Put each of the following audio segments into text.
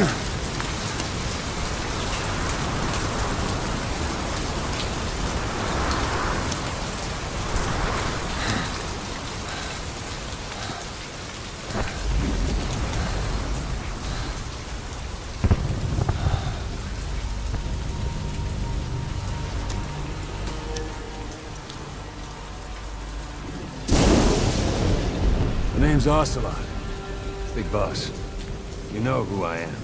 The name's Ocelot. Big boss. You know who I am.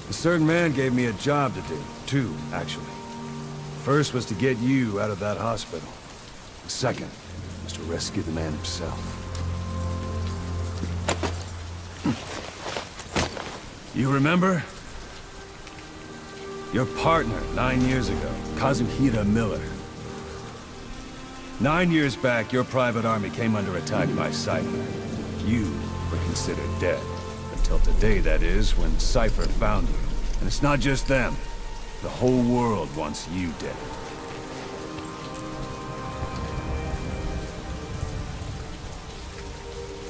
A certain man gave me a job to do. Two, actually. First was to get you out of that hospital. The second was to rescue the man himself. You remember? Your partner 9 years ago, Kazuhira Miller. 9 years back, your private army came under attack by Cypher. You were considered dead. Until today, that is, when Cypher found you. And it's not just them. The whole world wants you dead.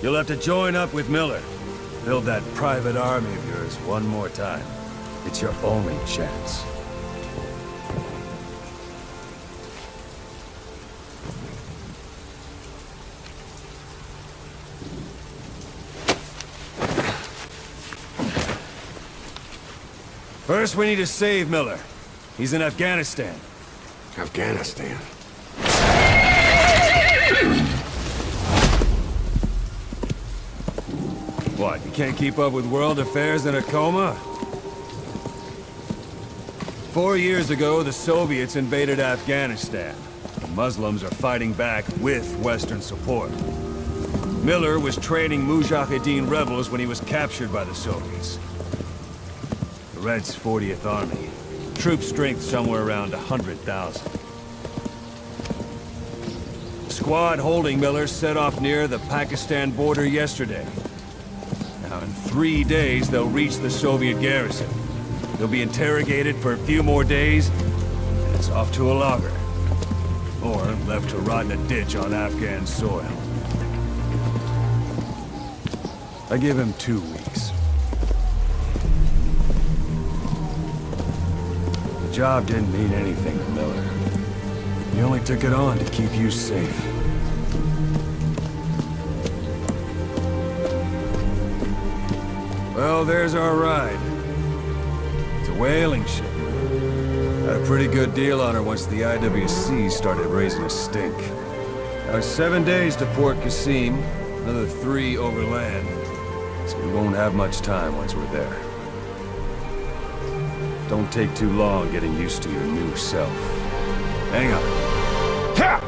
You'll have to join up with Miller. Build that private army of yours one more time. It's your only chance. First, we need to save Miller. He's in Afghanistan. Afghanistan? What, you can't keep up with world affairs in a coma? 4 years ago, the Soviets invaded Afghanistan. The Muslims are fighting back with Western support. Miller was training Mujahideen rebels when he was captured by the Soviets. The Red's 40th Army. Troop strength somewhere around 100,000. The squad holding Miller set off near the Pakistan border yesterday. Now, in 3 days, they'll reach the Soviet garrison. They'll be interrogated for a few more days, and it's off to a lager. Or left to rot in a ditch on Afghan soil. I give him 2 weeks. The job didn't mean anything to Miller. He only took it on to keep you safe. Well, there's our ride. It's a whaling ship. Had a pretty good deal on her once the IWC started raising a stink. Now, 7 days to Port Qasim, another 3 overland. So we won't have much time once we're there. Don't take too long getting used to your new self. Hang on. Ha!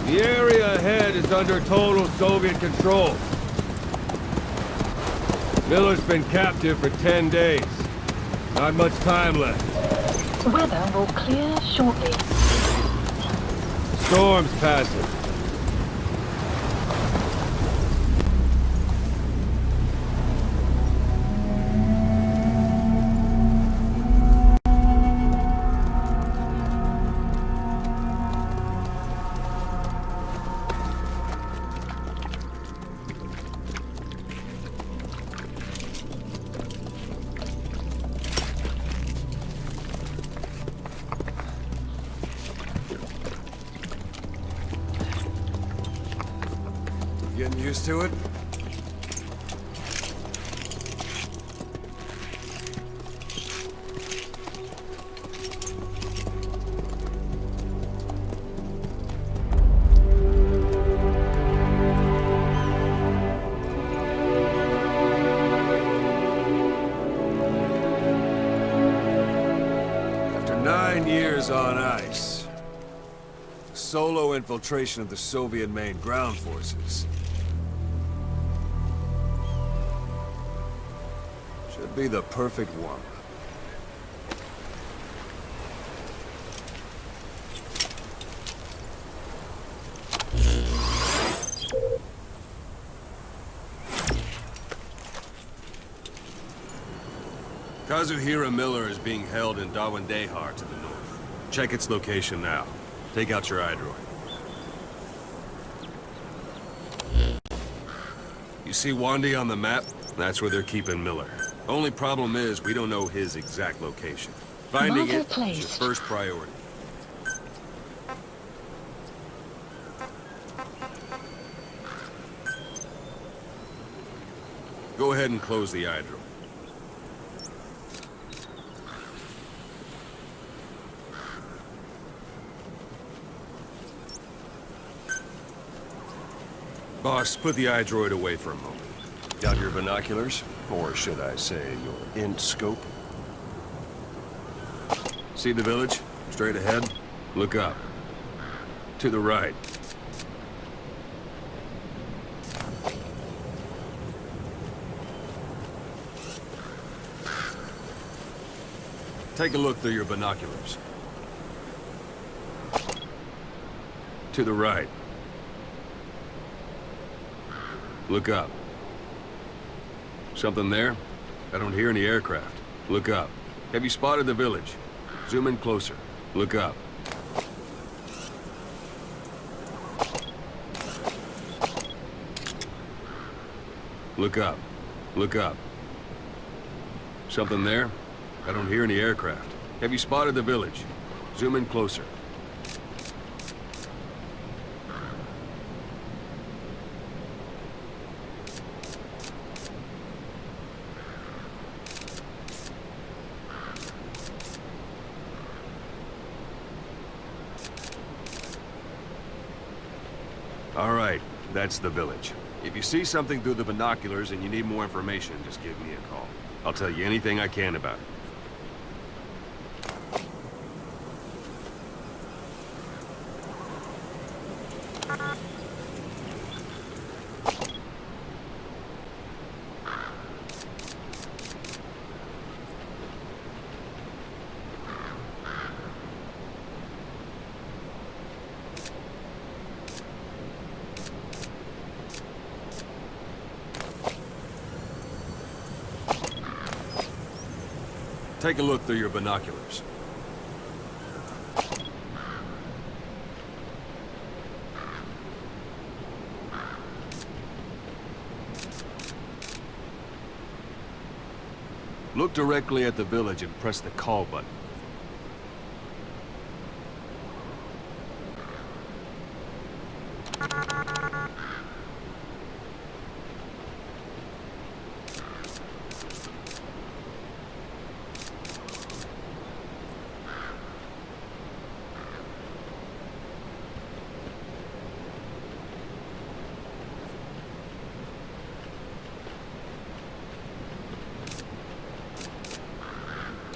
The area ahead is under total Soviet control. Miller's been captive for 10 days. Not much time left. Weather will clear shortly. Storm's passing. Getting used to it? After 9 years on ice, solo infiltration of the Soviet main ground forces should be the perfect one. Kazuhira Miller is being held in Dawandehar to the north. Check its location now. Take out your iDroid. You see Wandy on the map? That's where they're keeping Miller. Only problem is, we don't know his exact location. Finding it is your first priority. Go ahead and close the iDroid. Boss, put the iDroid away for a moment. Got your binoculars? Or should I say, your int scope? See the village? Straight ahead. Look up. To the right. Take a look through your binoculars. To the right. Look up. Something there? I don't hear any aircraft. Look up. Have you spotted the village? Zoom in closer. Look up. Look up. Look up. Something there? I don't hear any aircraft. Have you spotted the village? Zoom in closer. All right, that's the village. If you see something through the binoculars and you need more information, just give me a call. I'll tell you anything I can about it. Take a look through your binoculars. Look directly at the village and press the call button.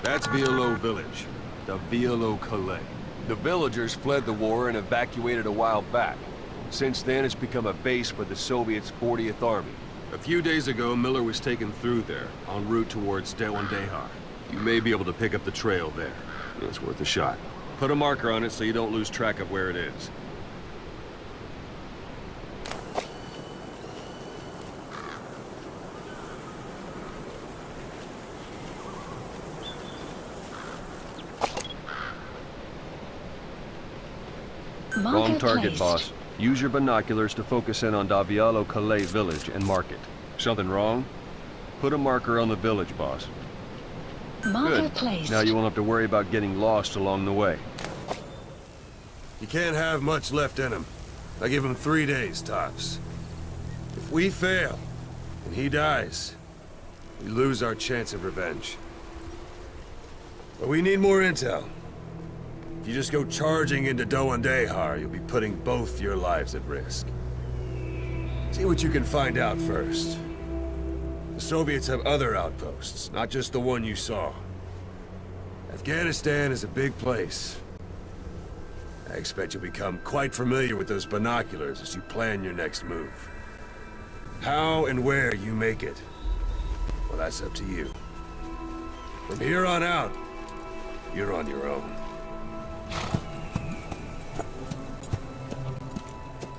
That's Violo Village, the Violo Calais. The villagers fled the war and evacuated a while back. Since then, it's become a base for the Soviets' 40th Army. A few days ago, Miller was taken through there, en route towards Dewandehar. You may be able to pick up the trail there. It's worth a shot. Put a marker on it so you don't lose track of where it is. Wrong target, boss. Use your binoculars to focus in on Davialo Calais village and mark it. Something wrong? Put a marker on the village, boss. Marker Good. placed. Now you won't have to worry about getting lost along the way. You can't have much left in him. I give him 3 days, tops. If we fail, and he dies, we lose our chance of revenge. But we need more intel. If you just go charging into Dewandehar, you'll be putting both your lives at risk. See what you can find out first. The Soviets have other outposts, not just the one you saw. Afghanistan is a big place. I expect you'll become quite familiar with those binoculars as you plan your next move. How and where you make it, well, that's up to you. From here on out, you're on your own.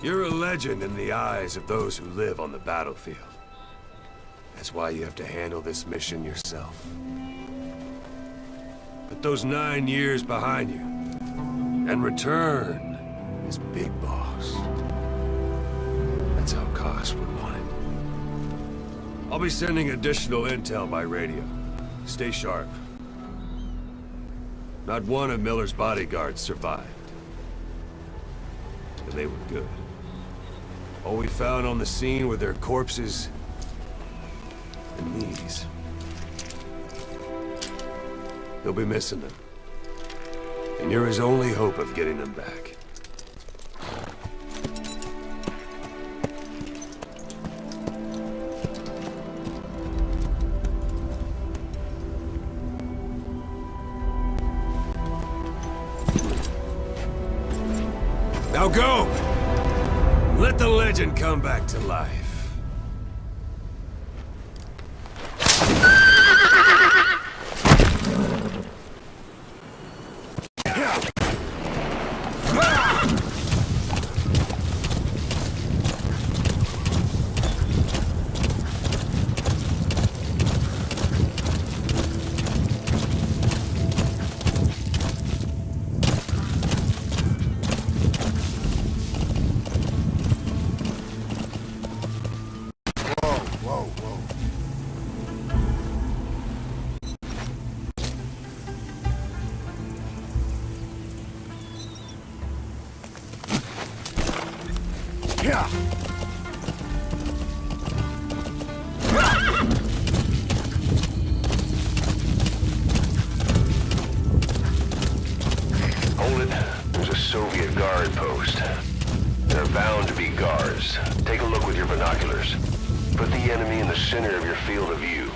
You're a legend in the eyes of those who live on the battlefield. That's why you have to handle this mission yourself. Put those 9 years behind you, and return as Big Boss. That's how Koss would want it. I'll be sending additional intel by radio. Stay sharp. Not one of Miller's bodyguards survived. And they were good. All we found on the scene were their corpses and these. You'll be missing them. And you're his only hope of getting them back. Now go! Let the legend come back to life. Hold it. There's a Soviet guard post. There are bound to be guards. Take a look with your binoculars. Put the enemy in the center of your field of view.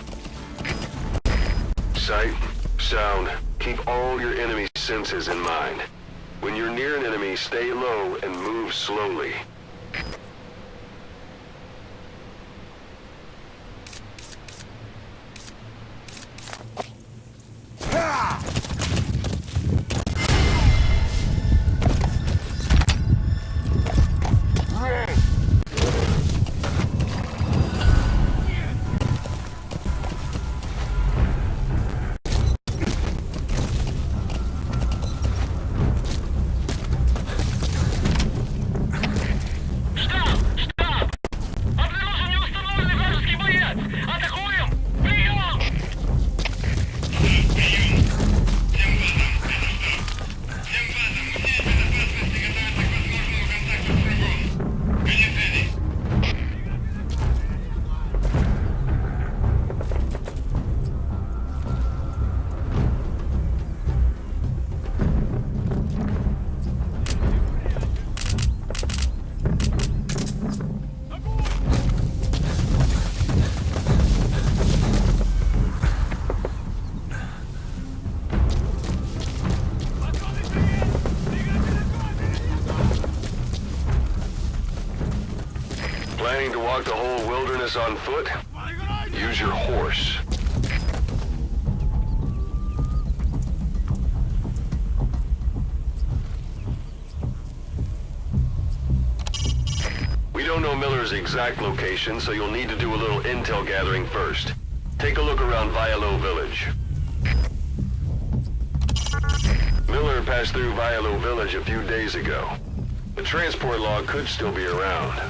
Sight, sound, keep all your enemy senses in mind. When you're near an enemy, stay low and move slowly. Planning to walk the whole wilderness on foot? Use your horse. We don't know Miller's exact location, so you'll need to do a little intel gathering first. Take a look around Vialo Village. Miller passed through Vialo Village a few days ago. The transport log could still be around.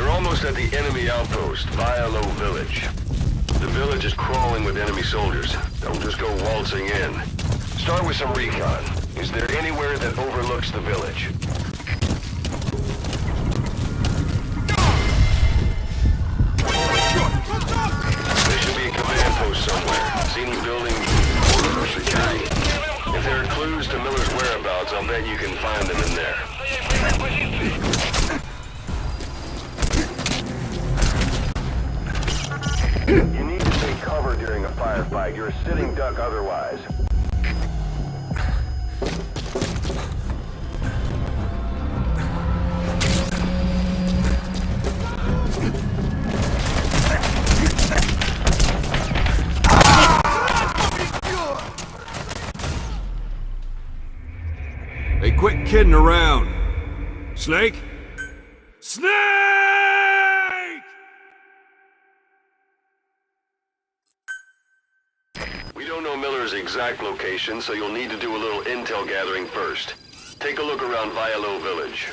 Almost at the enemy outpost, Vialo Village. The village is crawling with enemy soldiers. Don't just go waltzing in. Start with some recon. Is there anywhere that overlooks the village? There should be a command post somewhere. See any building? If there are clues to Miller's whereabouts, I'll bet you can find them in there. You need to take cover during a firefight. You're a sitting duck otherwise. Hey, quit kidding around. Snake? Snake! We don't know Miller's exact location, so you'll need to do a little intel gathering first. Take a look around Vialo Village.